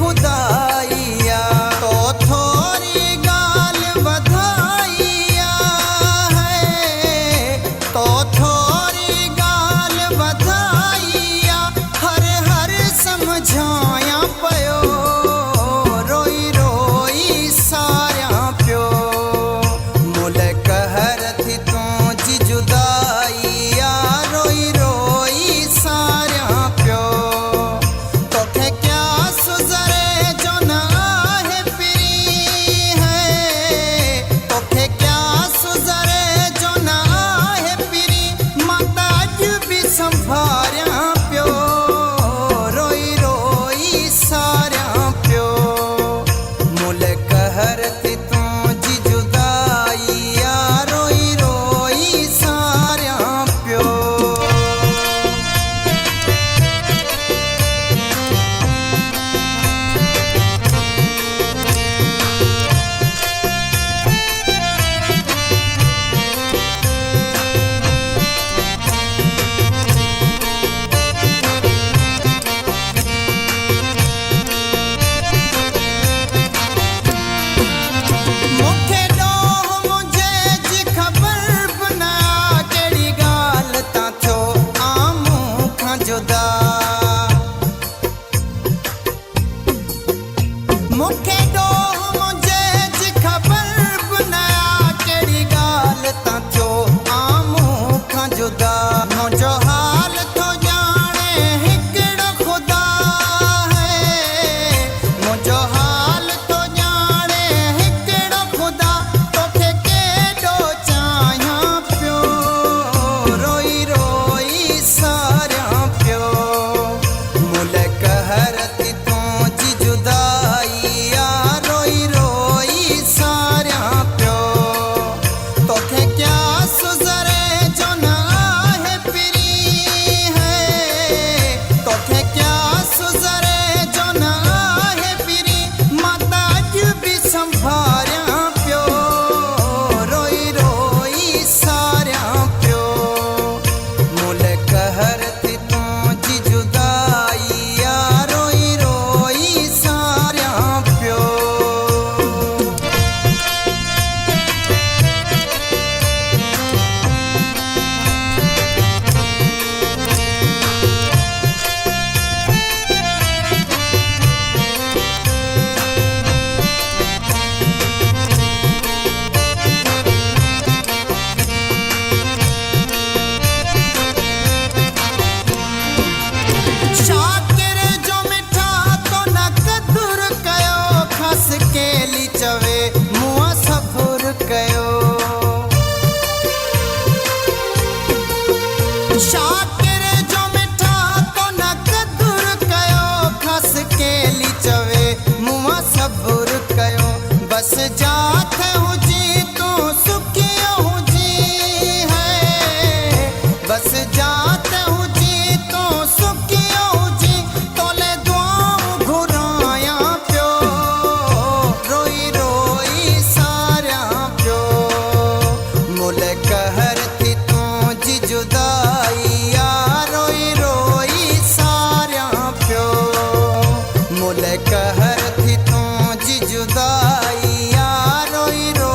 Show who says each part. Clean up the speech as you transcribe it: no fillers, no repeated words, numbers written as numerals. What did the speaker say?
Speaker 1: खुदाइया तो थोड़ी गाल बधाइया है, तो थोड़ी गाल बधाइया हर हर समझाया पयो रोई रोई सारा प्यो मुल कहर थी तू जी जुदाइया रोई रोई सारा प्यो तोखे क्या सुजरे जो न आहे पिरी है, तोखे क्या सुजरे जो न आहे पिरी माता अज भी संभारिया प्यो रोई रोई सारा प्यो मुल कहर थी तू जी जुदाइया रोई रोई सारा प्यो। मुखे ॾोह मुझे जी ख़बर बना कहिड़ी ॻाल्हि तां थियो आमूं खां जुदा मुखे ॾोह मुझे जी ख़बर बना कहिड़ी ॻाल्हि तां थियो आमूं खां जुदा मुंहिंजो हाल थो ॼाणे हिकिड़ो ख़ुदा है, मुंहिंजो हाल थो ॼाणे हिकिड़ो ख़ुदा तोखे केॾो चाहियां पियो रोई रोई सारियां पियो मुल कहर थी तू जी जुदाइया रोई रोई सारियां पियो तोखे क्या सुजरे जो न आहे पिरी है, तोखे क्या सुजरे जो न आहे पिरी माता अज भी संभारिया प्यो रोई रोई सारिया प्यो मुल कहर थी तू जी जुदाइया रोई रोई सारिया प्यो। शाकिर जो मिठा तो न कदुर कयो खस केली चवे मुआ सबुर कयो शाकिर जो मिठा तो न कदुर कयो खस केली चवे मुआ सबुर कयो बस जात हुजी तू सुखियो हुजी है, बस जात हुजी तू सुखियो हुजी तोले दुआऊं घुराया प्यो रोई रोई सारिया प्यो मुल कहर थी तू जी जुदाइया रोई रोई सारिया प्यो मुल कहर थी तू जी जुदाइया रोई रोई